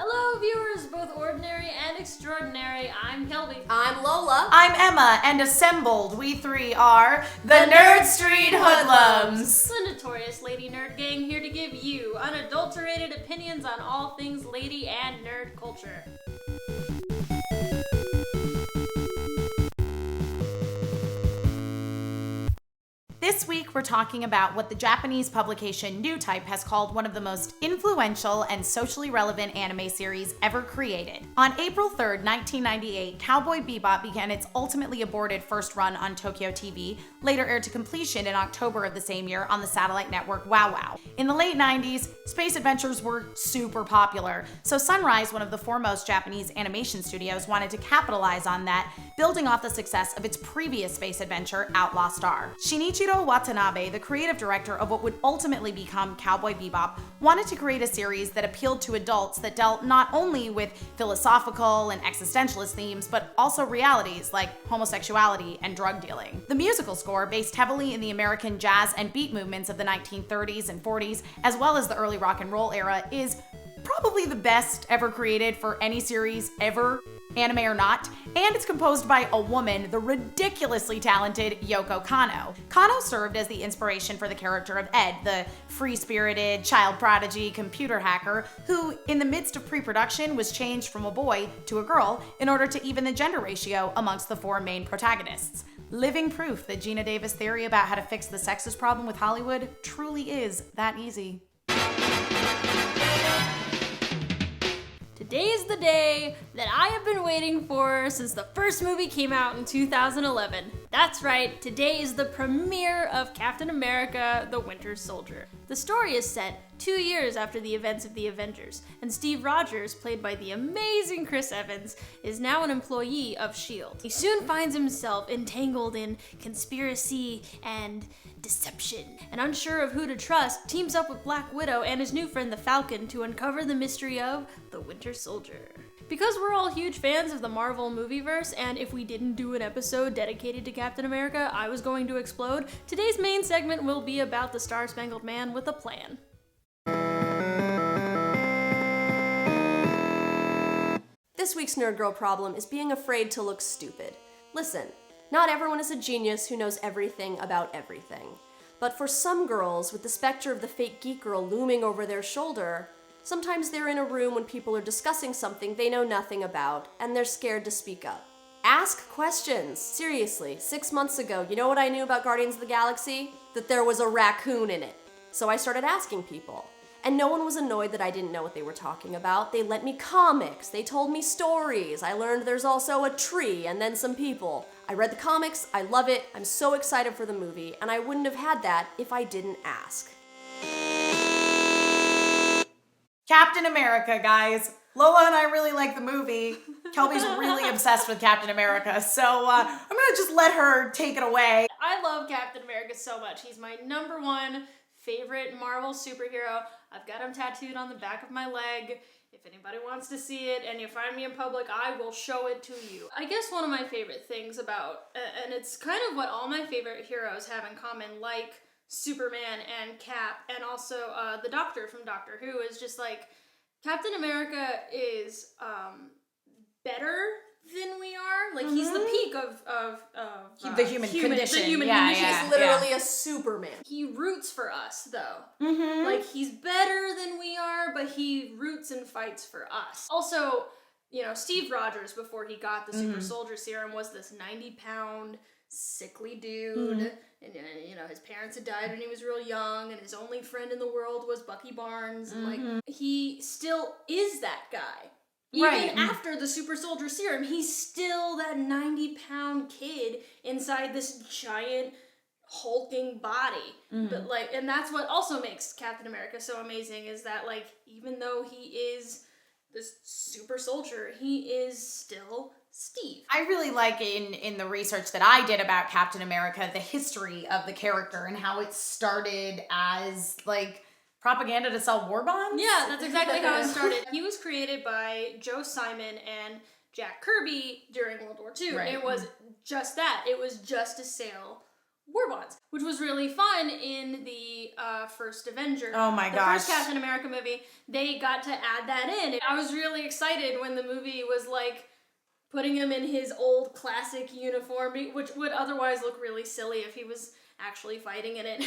Hello, viewers, both ordinary and extraordinary. I'm Kelby. I'm Lola. I'm Emma, and assembled, we three are the NerdStreet Hoodlums. The notorious lady nerd gang here to give you unadulterated opinions on all things lady and nerd culture. This week, we're talking about what the Japanese publication New Type has called one of the most influential and socially relevant anime series ever created. On April 3rd, 1998, Cowboy Bebop began its ultimately aborted first run on Tokyo TV, later aired to completion in October of the same year on the satellite network WoW WoW. In the late 90s, space adventures were super popular, so Sunrise, one of the foremost Japanese animation studios, wanted to capitalize on that, building off the success of its previous space adventure, Outlaw Star. Shinichiro Watanabe, the creative director of what would ultimately become Cowboy Bebop, wanted to create a series that appealed to adults that dealt not only with philosophical and existentialist themes, but also realities like homosexuality and drug dealing. The musical score, based heavily in the American jazz and beat movements of the 1930s and 40s, as well as the early rock and roll era, is probably the best ever created for any series ever, anime or not, and it's composed by a woman, the ridiculously talented Yoko Kanno. Kanno served as the inspiration for the character of Ed, the free-spirited, child prodigy computer hacker who, in the midst of pre-production, was changed from a boy to a girl in order to even the gender ratio amongst the four main protagonists. Living proof that Gina Davis' theory about how to fix the sexist problem with Hollywood truly is that easy. Today is the day that I have been waiting for since the first movie came out in 2011. That's right, today is the premiere of Captain America: The Winter Soldier. The story is set 2 years after the events of the Avengers, and Steve Rogers, played by the amazing Chris Evans, is now an employee of S.H.I.E.L.D. He soon finds himself entangled in conspiracy and deception, and unsure of who to trust, teams up with Black Widow and his new friend the Falcon to uncover the mystery of the Winter Soldier. Because we're all huge fans of the Marvel movieverse, and if we didn't do an episode dedicated to Captain America, I was going to explode, today's main segment will be about the Star-Spangled Man with a plan. This week's Nerd Girl problem is being afraid to look stupid. Listen, not everyone is a genius who knows everything about everything. But for some girls, with the specter of the fake geek girl looming over their shoulder, sometimes they're in a room when people are discussing something they know nothing about, and they're scared to speak up. Ask questions. Seriously, 6 months ago, you know what I knew about Guardians of the Galaxy? That there was a raccoon in it. So I started asking people. And no one was annoyed that I didn't know what they were talking about. They lent me comics, they told me stories, I learned there's also a tree and then some people. I read the comics, I love it, I'm so excited for the movie, and I wouldn't have had that if I didn't ask. Captain America, guys. Lola and I really like the movie. Kelby's really obsessed with Captain America, so I'm gonna just let her take it away. I love Captain America so much. He's my number one favorite Marvel superhero. I've got him tattooed on the back of my leg. If anybody wants to see it and you find me in public, I will show it to you. I guess one of my favorite things about, and it's kind of what all my favorite heroes have in common, like Superman and Cap, and also the Doctor from Doctor Who, is just like, Captain America is better than we are. Like, he's the peak of the human condition. The human yeah, condition. yeah, He's literally a Superman. He roots for us, though. Mm-hmm. Like, he's better than we are, but he roots and fights for us. Also, you know, Steve Rogers, before he got the super soldier serum, was this 90-pound, sickly dude. And, you know, his parents had died when he was real young, and his only friend in the world was Bucky Barnes. And, like, he still is that guy. Even after the super soldier serum, he's still that 90-pound kid inside this giant hulking body. But like, and that's what also makes Captain America so amazing, is that, like, even though he is this super soldier, he is still Steve. I really like in the research that I did about Captain America, the history of the character and how it started as, like, propaganda to sell war bonds? Yeah, that's exactly how it started. He was created by Joe Simon and Jack Kirby during World War II. Right. It was just that. It was just to sell war bonds, which was really fun in the first Avenger. Oh my the gosh. first Captain America movie, they got to add that in. I was really excited when the movie was like putting him in his old classic uniform, which would otherwise look really silly if he was actually fighting in it.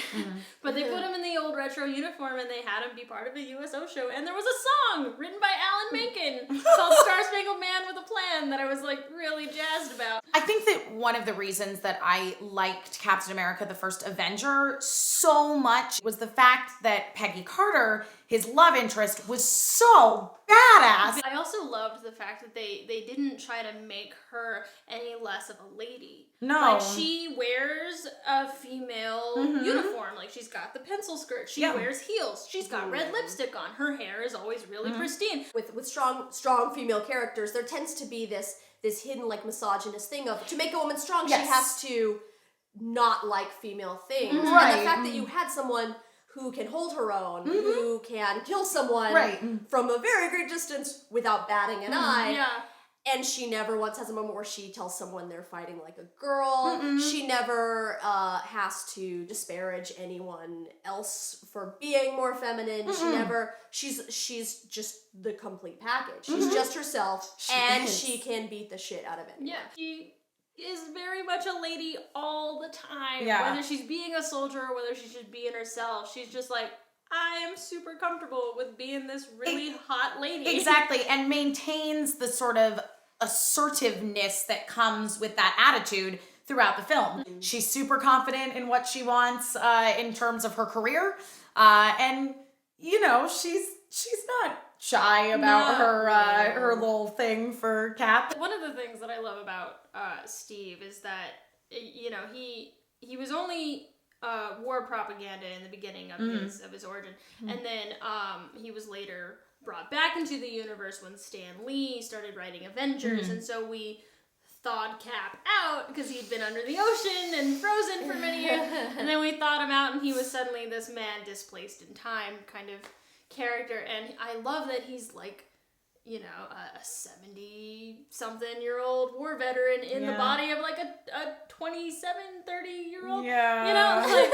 But they put him in the old retro uniform and they had him be part of a USO show. And there was a song written by Alan Menken called Star Spangled Man with a Plan that I was like really jazzed about. I think that one of the reasons that I liked Captain America, the first Avenger, so much was the fact that Peggy Carter, his love interest, was so badass. I also loved the fact that they didn't try to make her any less of a lady. No. Like, she wears a female uniform. Like, she's got the pencil skirt. She wears heels. She's got red lipstick on. Her hair is always really pristine. With strong female characters, there tends to be this hidden, like, misogynist thing of, to make a woman strong, she has to not like female things. Right. And the fact that you had someone who can hold her own, who can kill someone from a very great distance without batting an eye. Yeah. And she never once has a moment where she tells someone they're fighting like a girl. She never has to disparage anyone else for being more feminine. She never, she's just the complete package. She's just herself, she can beat the shit out of it. Yeah. She is very much a lady all the time. Yeah. Whether she's being a soldier or whether she's just being herself, she's just like, I am super comfortable with being this really hot lady. Exactly, and maintains the sort of assertiveness that comes with that attitude throughout the film. She's super confident in what she wants in terms of her career, and you know, she's not shy about her little thing for Cap. One of the things that I love about Steve is that, you know, he was only war propaganda in the beginning of his origin, and then he was later brought back into the universe when Stan Lee started writing Avengers, and so we thawed Cap out because he'd been under the ocean and frozen for many years, and then we thawed him out and he was suddenly this man displaced in time kind of character. And I love that he's like, you know, a 70-something-year-old war veteran in the body of like a 30-year-old. Yeah. You know, like,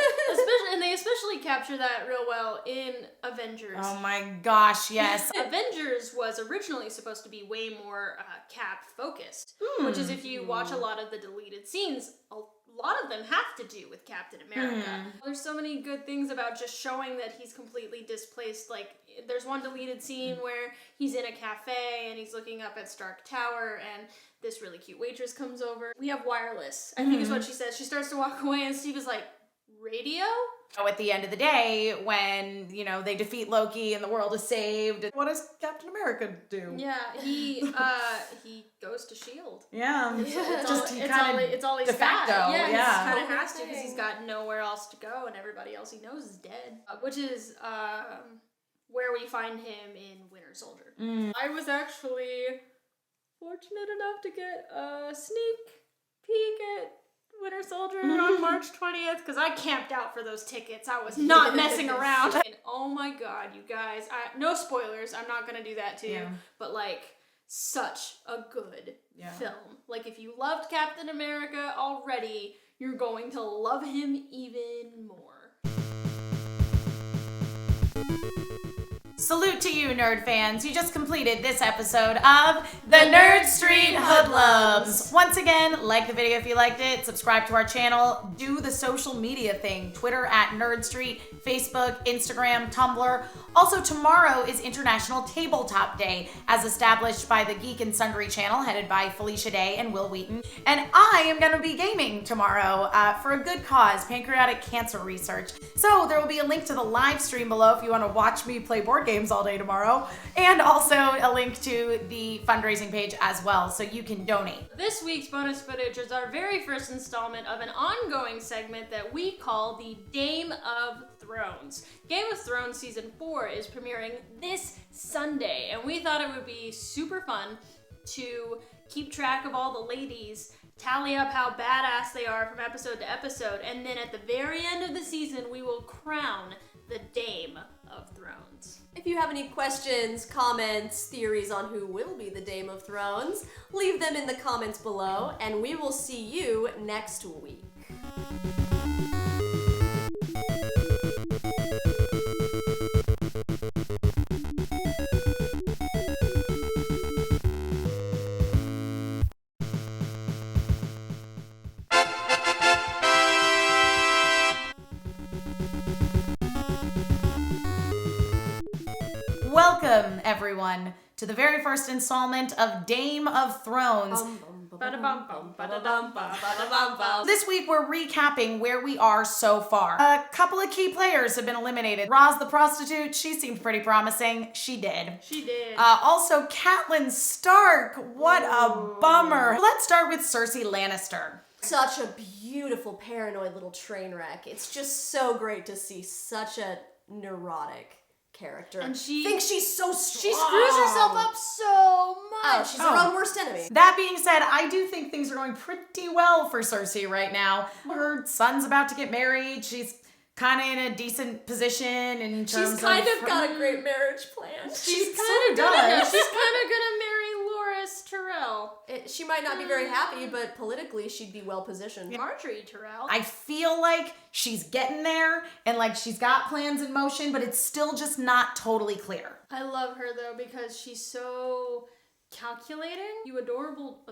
they especially capture that real well in Avengers. Oh my gosh, yes. Avengers was originally supposed to be way more Cap focused, which is, if you watch a lot of the deleted scenes, a lot of them have to do with Captain America. There's so many good things about just showing that he's completely displaced. Like, there's one deleted scene where he's in a cafe and he's looking up at Stark Tower and this really cute waitress comes over. We have wireless, I think is what she says. She starts to walk away and Steve is like, radio? So at the end of the day, when, you know, they defeat Loki and the world is saved, what does Captain America do? Yeah, he goes to S.H.I.E.L.D. Yeah. It's all he's de facto, got. Yeah, he yeah. kind of has to because he's got nowhere else to go and everybody else he knows is dead. Which is where we find him in Winter Soldier. I was actually fortunate enough to get a sneak peek at Winter Soldier on March 20th because I camped out for those tickets. I was not messing around. And oh my god, you guys, no spoilers, I'm not gonna do that to you, but like, such a good film. Like, if you loved Captain America already, you're going to love him even more. Salute to you, nerd fans. You just completed this episode of the NerdStreet Hoodlums. Once again, like the video if you liked it, subscribe to our channel, do the social media thing, Twitter at NerdStreet, Facebook, Instagram, Tumblr. Also, tomorrow is International Tabletop Day, as established by the Geek and Sundry channel, headed by Felicia Day and Will Wheaton. And I am going to be gaming tomorrow for a good cause, pancreatic cancer research. So there will be a link to the live stream below if you want to watch me play board games all day tomorrow, and also a link to the fundraising page as well, so you can donate. This week's bonus footage is our very first installment of an ongoing segment that we call the Game of Thrones. Game of Thrones Season 4 is premiering this Sunday, and we thought it would be super fun to keep track of all the ladies, tally up how badass they are from episode to episode, and then at the very end of the season, we will crown the Dame of Thrones. If you have any questions, comments, theories on who will be the Dame of Thrones, leave them in the comments below, and we will see you next week. everyone to the very first installment of Dame of Thrones. This week we're recapping where we are so far. A couple of key players have been eliminated. Roz the prostitute, she seemed pretty promising. She did. She did. Also, Catelyn Stark. What a bummer. Let's start with Cersei Lannister. Such a beautiful, paranoid little train wreck. It's just so great to see such a neurotic character. And she thinks she's so strong. She screws herself up so much. Oh, she's her own worst enemy. That being said, I do think things are going pretty well for Cersei right now. Her son's about to get married. She's kind of in a decent position in terms of... She's kind of got a great marriage plan. She kind of does. She's kind of gonna marry Loras Tyrell. She might not be very happy, but politically she'd be well positioned. Marjorie Tyrell. I feel like she's getting there and like she's got plans in motion, but it's still just not totally clear. I love her though because she's so calculating. You adorable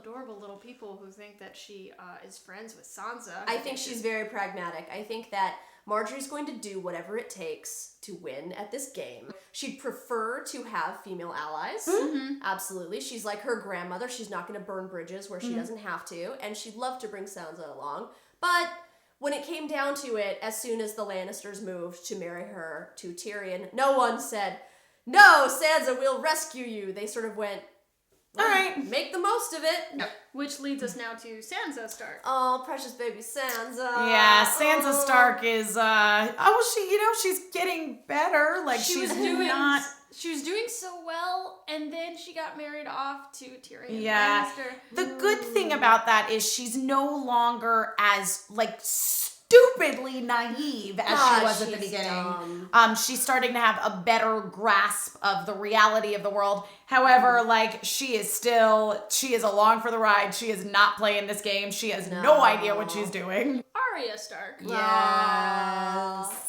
little people who think that she is friends with Sansa. I think she's very pragmatic. I think that Marjorie's going to do whatever it takes to win at this game. She'd prefer to have female allies. Mm-hmm. Absolutely. She's like her grandmother. She's not going to burn bridges where she doesn't have to. And she'd love to bring Sansa along. But when it came down to it, as soon as the Lannisters moved to marry her to Tyrion, no one said, "No, Sansa, we'll rescue you." They sort of went, All right. make the most of it. Yep. Which leads us now to Sansa Stark. Oh, precious baby Sansa. Yeah, Sansa Stark is, she's getting better. Like, She was doing so well, and then she got married off to Tyrion Lannister. The good thing about that is she's no longer as, like, stupidly naive as she was at the beginning. She's starting to have a better grasp of the reality of the world. However, like, she is along for the ride. She is not playing this game. She has no idea what she's doing. Arya Stark. Yes.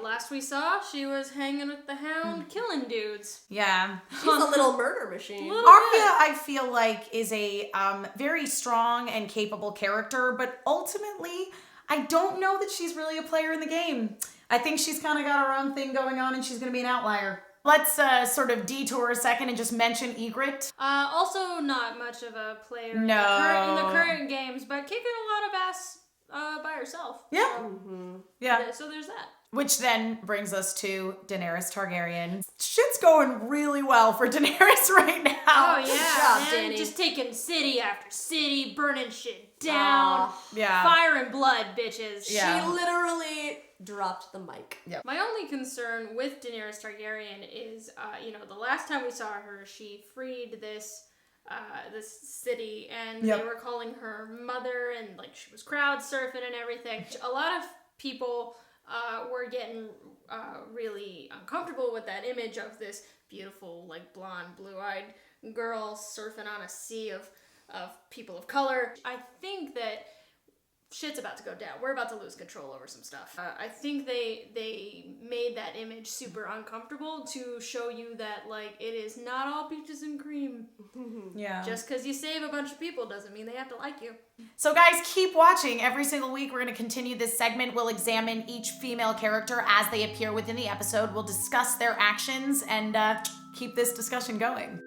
Last we saw, she was hanging with the Hound, killing dudes. Yeah. She's a little murder machine. Arya, I feel like, is a very strong and capable character, but ultimately, I don't know that she's really a player in the game. I think she's kind of got her own thing going on and she's going to be an outlier. Let's sort of detour a second and just mention Ygritte. Also not much of a player in No. the current games, but kicking a lot of ass by herself. Yeah. Yeah. So there's that. Which then brings us to Daenerys Targaryen. Shit's going really well for Daenerys right now. Oh yeah, job, man. Dany. Just taking city after city, burning shit down. Yeah. Fire and blood, bitches. Yeah. She literally dropped the mic. Yep. My only concern with Daenerys Targaryen is, the last time we saw her, she freed this city, and Yep. they were calling her mother, and like she was crowd surfing and everything. A lot of people were getting really uncomfortable with that image of this beautiful, like blonde, blue-eyed girl surfing on a sea of people of color. I think that shit's about to go down. We're about to lose control over some stuff. I think they made that image super uncomfortable to show you that, like, it is not all peaches and cream. Yeah. Just because you save a bunch of people doesn't mean they have to like you. So guys, keep watching. Every single week we're going to continue this segment. We'll examine each female character as they appear within the episode. We'll discuss their actions and keep this discussion going.